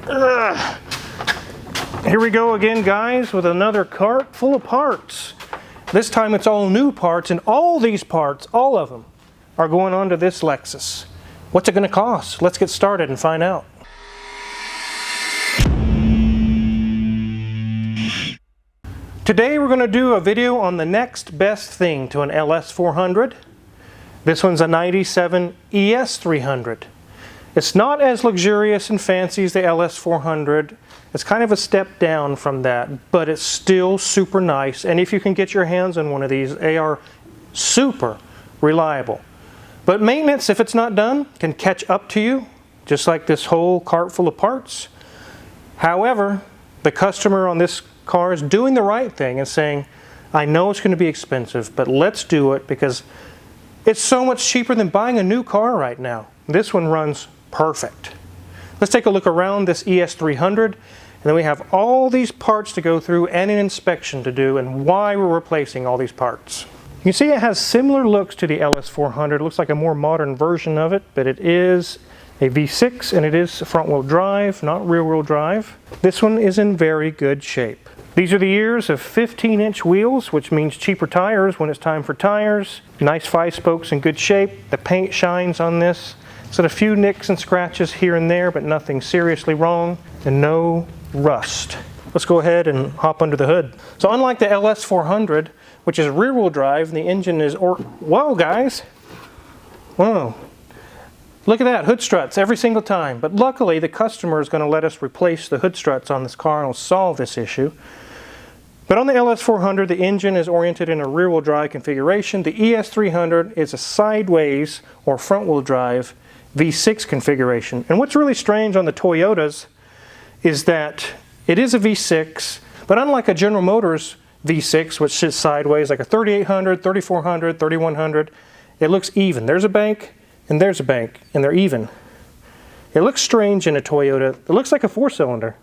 Here we go again, guys, with another cart full of parts. This time it's all new parts, and all these parts, all of them, are going onto this Lexus. What's it going to cost? Let's get started and find out. Today we're going to do a video on the next best thing to an LS400. This one's a 97 ES300. It's not as luxurious and fancy as the LS400. It's kind of a step down from that, but it's still super nice. And if you can get your hands on one of these, they are super reliable. But maintenance, if it's not done, can catch up to you, just like this whole cart full of parts. However, the customer on this car is doing the right thing and saying, I know it's going to be expensive, but let's do it because it's so much cheaper than buying a new car right now. This one runs perfect. Let's take a look around this ES300, and then we have all these parts to go through and an inspection to do and why we're replacing all these parts. You can see it has similar looks to the LS400. It looks like a more modern version of it, but it is a V6 and it is front-wheel drive, not rear-wheel drive. This one is in very good shape. These are the years of 15-inch wheels, which means cheaper tires when it's time for tires. Nice 5-spokes in good shape. The paint shines on this. So a few nicks and scratches here and there, but nothing seriously wrong, and no rust. Let's go ahead and hop under the hood. So unlike the LS400, which is rear-wheel drive, the engine is, whoa guys, whoa. Look at that, hood struts every single time. But luckily the customer is going to let us replace the hood struts on this car and will solve this issue. But on the LS400, the engine is oriented in a rear-wheel drive configuration. The ES300 is a sideways or front-wheel drive V6 configuration. And what's really strange on the Toyotas is that it is a V6, but unlike a General Motors V6, which sits sideways like a 3800, 3400, 3100, it looks even. There's a bank and there's a bank, and they're even. It looks strange in a Toyota. It looks like a 4-cylinder.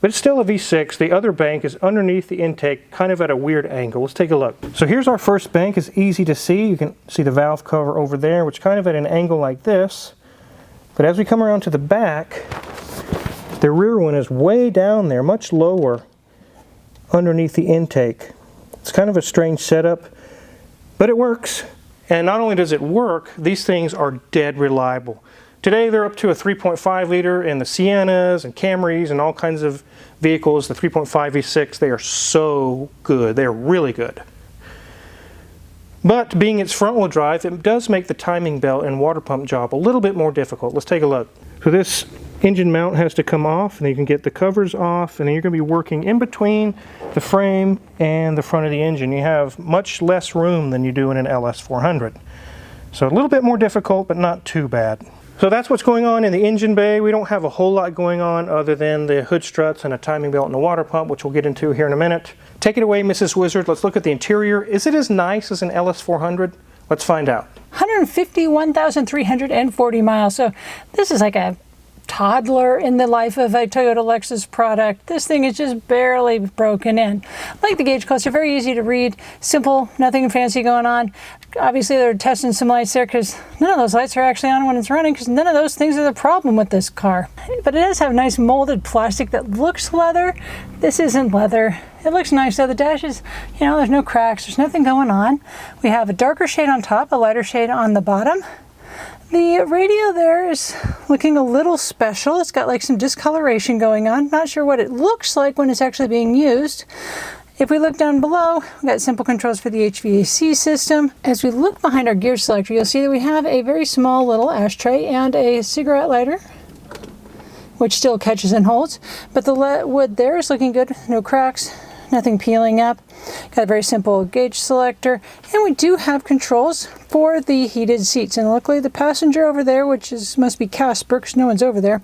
But it's still a V6. The other bank is underneath the intake, kind of at a weird angle. Let's take a look. So here's our first bank. It's easy to see. You can see the valve cover over there, which is kind of at an angle like this. But as we come around to the back, the rear one is way down there, much lower underneath the intake. It's kind of a strange setup, but it works. And not only does it work, these things are dead reliable. Today they're up to a 3.5 liter in the Siennas and Camrys and all kinds of vehicles. The 3.5 V6, they are so good. They're really good. But being its front-wheel drive, it does make the timing belt and water pump job a little bit more difficult. Let's take a look. So this engine mount has to come off, and then you can get the covers off, and then you're going to be working in between the frame and the front of the engine. You have much less room than you do in an LS400. So a little bit more difficult, but not too bad. So that's what's going on in the engine bay. We don't have a whole lot going on other than the hood struts and a timing belt and a water pump, which we'll get into here in a minute. Take it away, Mrs. Wizard. Let's look at the interior. Is it as nice as an LS400? Let's find out. 151,340 miles. So this is like a toddler in the life of a Toyota Lexus product. This thing is just barely broken in. Like the gauge cluster, very easy to read, simple, nothing fancy going on. Obviously they're testing some lights there because none of those lights are actually on when it's running because none of those things are the problem with this car. But it does have nice molded plastic that looks leather. This isn't leather. It looks nice though. The dash is, you know, there's no cracks, there's nothing going on. We have a darker shade on top, a lighter shade on the bottom. The radio there is looking a little special. It's got like some discoloration going on. Not sure what it looks like when it's actually being used. If we look down below, we've got simple controls for the HVAC system. As we look behind our gear selector, you'll see that we have a very small little ashtray and a cigarette lighter, which still catches and holds. But the wood there is looking good. No cracks, nothing peeling up. Got a very simple gauge selector, and we do have controls for the heated seats. And luckily the passenger over there, which must be Casper because no one's over there,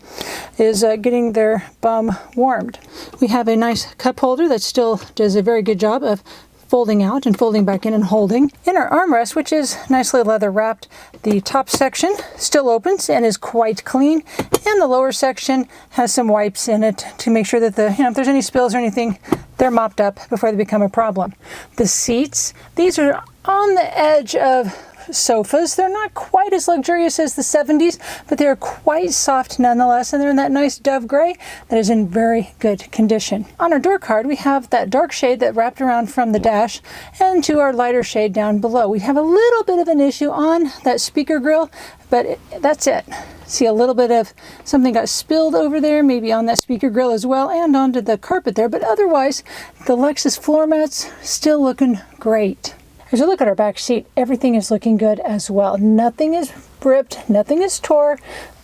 is getting their bum warmed. We have a nice cup holder that still does a very good job of folding out and folding back in and holding. In our armrest, which is nicely leather wrapped, the top section still opens and is quite clean, and the lower section has some wipes in it to make sure that if there's any spills or anything, they're mopped up before they become a problem. The seats, these are on the edge of sofas. They're not quite as luxurious as the 70s, but they're quite soft nonetheless, and they're in that nice dove gray that is in very good condition. On our door card, we have that dark shade that wrapped around from the dash and to our lighter shade down below. We have a little bit of an issue on that speaker grill, but that's it. See a little bit of something got spilled over there, maybe on that speaker grill as well, and onto the carpet there, but otherwise the Lexus floor mats still looking great. As we look at our back seat, everything is looking good as well. Nothing is ripped, nothing is tore.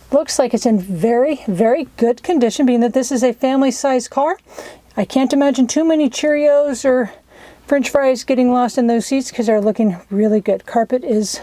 Looks like it's in very, very good condition, being that this is a family-sized car. I can't imagine too many Cheerios or French fries getting lost in those seats because they're looking really good. Carpet is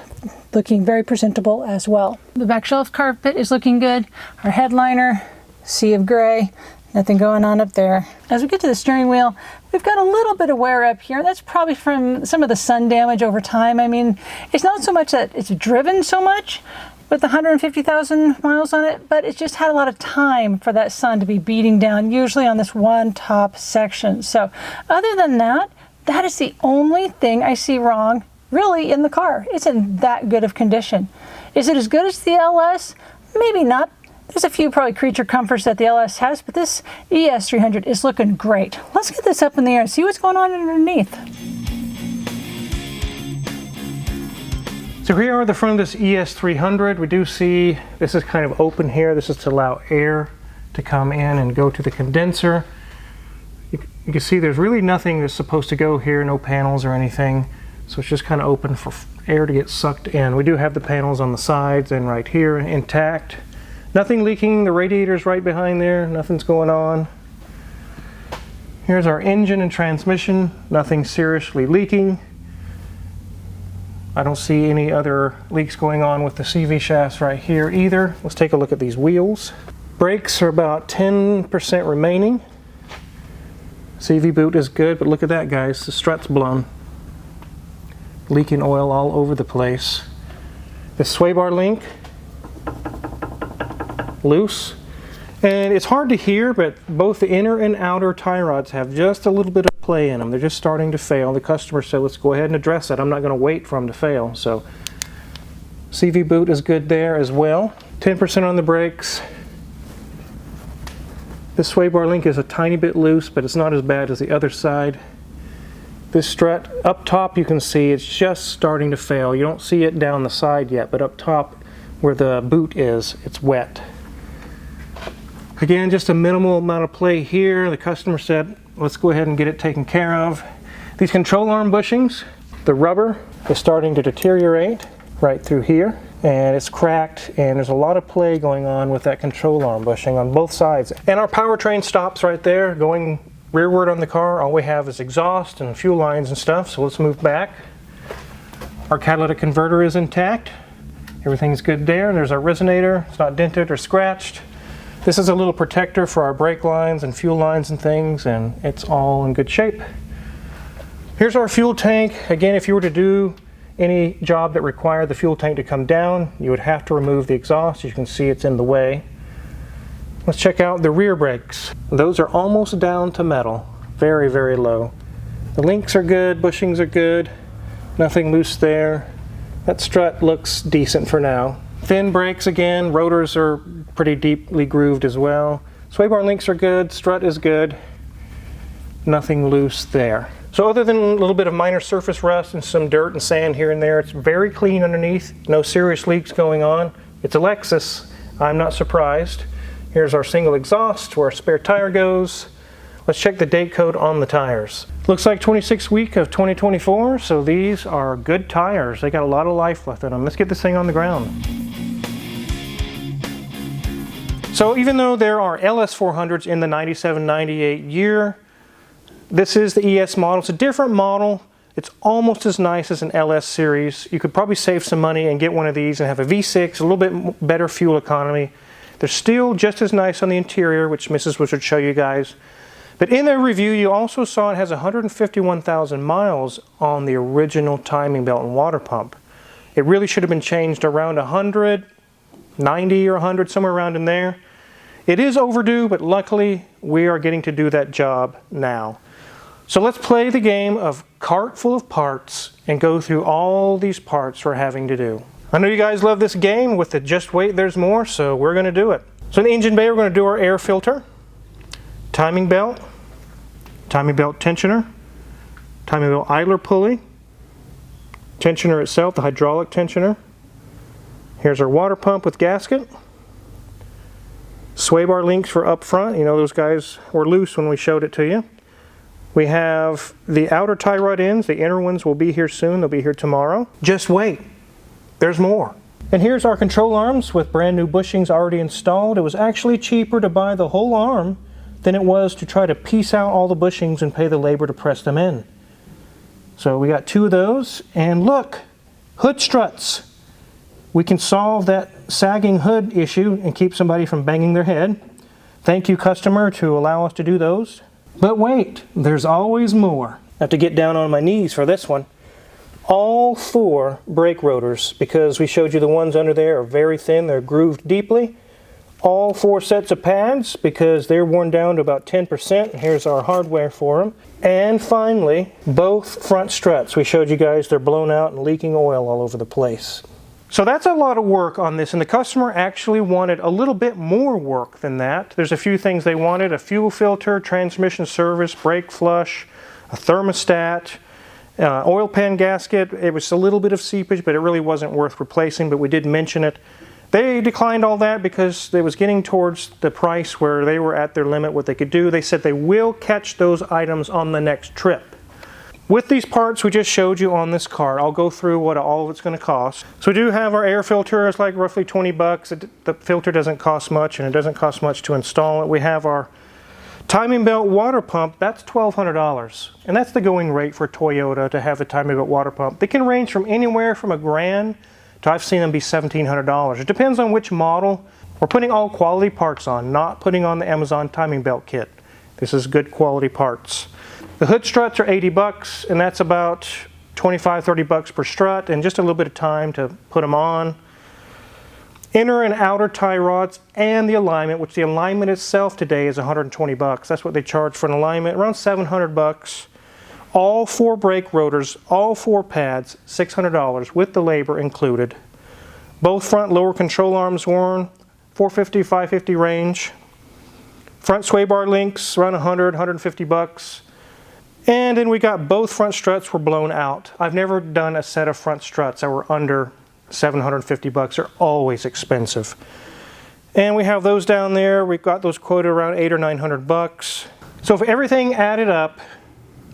looking very presentable as well. The back shelf carpet is looking good. Our headliner, sea of gray. Nothing going on up there. As we get to the steering wheel, we've got a little bit of wear up here. That's probably from some of the sun damage over time. I mean, it's not so much that it's driven so much with 150,000 miles on it, but it's just had a lot of time for that sun to be beating down, usually on this one top section. So other than that, that is the only thing I see wrong really in the car. It's in that good of condition. Is it as good as the LS? Maybe not. There's a few probably creature comforts that the LS has, but this ES300 is looking great. Let's get this up in the air and see what's going on underneath. So here are the front of this ES300. We do see this is kind of open here. This is to allow air to come in and go to the condenser. You can see there's really nothing that's supposed to go here, no panels or anything. So it's just kind of open for air to get sucked in. We do have the panels on the sides and right here intact. Nothing leaking, the radiator's right behind there, nothing's going on. Here's our engine and transmission, nothing seriously leaking. I don't see any other leaks going on with the CV shafts right here either. Let's take a look at these wheels. Brakes are about 10% remaining. CV boot is good, but look at that, guys, the strut's blown. Leaking oil all over the place. The sway bar link, loose, and it's hard to hear, but both the inner and outer tie rods have just a little bit of play in them. They're just starting to fail. The customer said, let's go ahead and address that. I'm not going to wait for them to fail. So CV boot is good there as well. 10% on the brakes. This sway bar link is a tiny bit loose, but it's not as bad as the other side. This strut up top, you can see it's just starting to fail. You don't see it down the side yet, but up top where the boot is, it's wet. Again, just a minimal amount of play here. The customer said, let's go ahead and get it taken care of. These control arm bushings, the rubber is starting to deteriorate right through here, and it's cracked, and there's a lot of play going on with that control arm bushing on both sides. And our powertrain stops right there, going rearward on the car. All we have is exhaust and fuel lines and stuff, so let's move back. Our catalytic converter is intact. Everything's good there. There's our resonator. It's not dented or scratched. This is a little protector for our brake lines and fuel lines and things, and it's all in good shape. Here's our fuel tank. Again, if you were to do any job that required the fuel tank to come down, you would have to remove the exhaust. You can see it's in the way. Let's check out the rear brakes. Those are almost down to metal. Very, very low. The links are good, bushings are good. Nothing loose there. That strut looks decent for now. Fin brakes again, rotors are pretty deeply grooved as well. Sway bar links are good, strut is good. Nothing loose there. So other than a little bit of minor surface rust and some dirt and sand here and there, it's very clean underneath. No serious leaks going on. It's a Lexus, I'm not surprised. Here's our single exhaust where our spare tire goes. Let's check the date code on the tires. Looks like 26th week of 2024, so these are good tires. They got a lot of life left in them. Let's get this thing on the ground. So even though there are LS400s in the 97-98 year, this is the ES model. It's a different model. It's almost as nice as an LS series. You could probably save some money and get one of these and have a V6, a little bit better fuel economy. They're still just as nice on the interior, which Mrs. Wood would show you guys. But in the review, you also saw it has 151,000 miles on the original timing belt and water pump. It really should have been changed around 100, 90 or 100, somewhere around in there. It is overdue, but luckily we are getting to do that job now. So let's play the game of cart full of parts and go through all these parts we're having to do. I know you guys love this game with the just wait, there's more, so we're going to do it. So in the engine bay, we're going to do our air filter, timing belt tensioner, timing belt idler pulley, tensioner itself, the hydraulic tensioner. Here's our water pump with gasket. Sway bar links for up front. You know those guys were loose when we showed it to you. We have the outer tie rod ends. The inner ones will be here soon. They'll be here tomorrow. Just wait. There's more. And here's our control arms with brand new bushings already installed. It was actually cheaper to buy the whole arm than it was to try to piece out all the bushings and pay the labor to press them in. So we got 2 of those. And look, hood struts. We can solve that sagging hood issue and keep somebody from banging their head. Thank you, customer, to allow us to do those. But wait, there's always more. I have to get down on my knees for this one. All 4 brake rotors, because we showed you the ones under there are very thin, they're grooved deeply. All 4 sets of pads, because they're worn down to about 10%. Here's our hardware for them. And finally, both front struts. We showed you guys they're blown out and leaking oil all over the place. So that's a lot of work on this, and the customer actually wanted a little bit more work than that. There's a few things they wanted: a fuel filter, transmission service, brake flush, a thermostat, oil pan gasket. It was a little bit of seepage, but it really wasn't worth replacing, but we did mention it. They declined all that because it was getting towards the price where they were at their limit, what they could do. They said they will catch those items on the next trip. With these parts we just showed you on this car, I'll go through what all of it's going to cost. So we do have our air filter. It's like roughly 20 bucks. The filter doesn't cost much, and it doesn't cost much to install it. We have our timing belt water pump. That's $1,200, and that's the going rate for Toyota to have the timing belt water pump. They can range from anywhere from $1,000 to I've seen them be $1,700. It depends on which model. We're putting all quality parts on, not putting on the Amazon timing belt kit. This is good quality parts. The hood struts are 80 bucks, and that's about 25, 30 bucks per strut, and just a little bit of time to put them on. Inner and outer tie rods and the alignment, which the alignment itself today is 120 bucks. That's what they charge for an alignment, around 700 bucks. All 4 brake rotors, all 4 pads, $600 with the labor included. Both front lower control arms worn, 450, 550 range. Front sway bar links, around 100, 150 bucks. And then we got both front struts were blown out. I've never done a set of front struts that were under 750 bucks. They're always expensive. And we have those down there. We've got those quoted around 800 or 900 bucks. So if everything added up,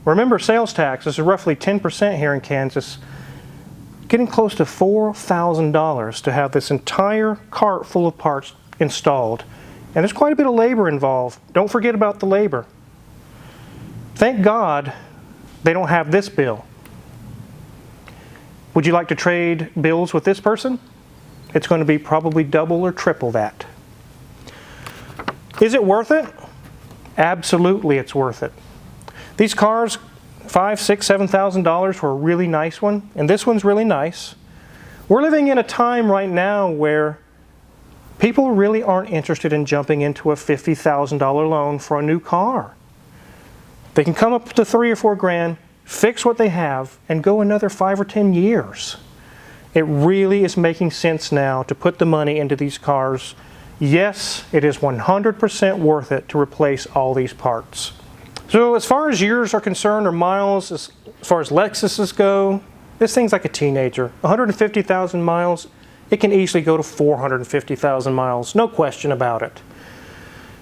remember sales tax is roughly 10% here in Kansas, getting close to $4,000 to have this entire cart full of parts installed. And there's quite a bit of labor involved. Don't forget about the labor. Thank God they don't have this bill. Would you like to trade bills with this person? It's going to be probably double or triple that. Is it worth it? Absolutely it's worth it. These cars, $5,000, $6,000, $7,000 for a really nice one, and this one's really nice. We're living in a time right now where people really aren't interested in jumping into a $50,000 loan for a new car. They can come up to $3,000 or $4,000, fix what they have, and go another 5 or 10 years. It really is making sense now to put the money into these cars. Yes, it is 100% worth it to replace all these parts. So as far as years are concerned, or miles, as far as Lexuses go, this thing's like a teenager. 150,000 miles, it can easily go to 450,000 miles, no question about it.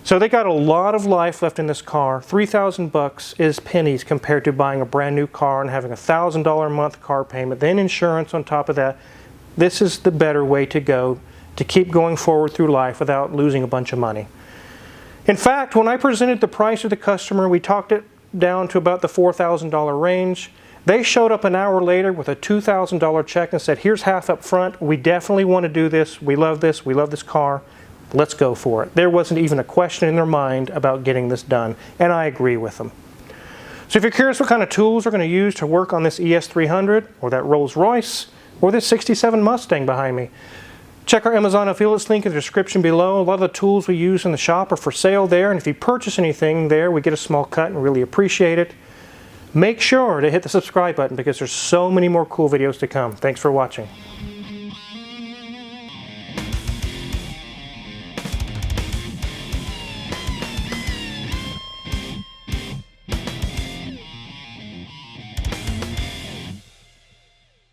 So they got a lot of life left in this car. 3,000 bucks is pennies compared to buying a brand new car and having a $1,000 a month car payment, then insurance on top of that. This is the better way to go to keep going forward through life without losing a bunch of money. In fact, when I presented the price to the customer, we talked it down to about the $4,000 range. They showed up an hour later with a $2,000 check and said, here's half up front. We definitely want to do this. We love this. We love this car. Let's go for it. There wasn't even a question in their mind about getting this done, and I agree with them. So if you're curious what kind of tools we're going to use to work on this ES300 or that Rolls-Royce or this 67 Mustang behind me, check our Amazon affiliates link in the description below. A lot of the tools we use in the shop are for sale there, and if you purchase anything there, we get a small cut and really appreciate it. Make sure to hit the subscribe button because there's so many more cool videos to come. Thanks for watching.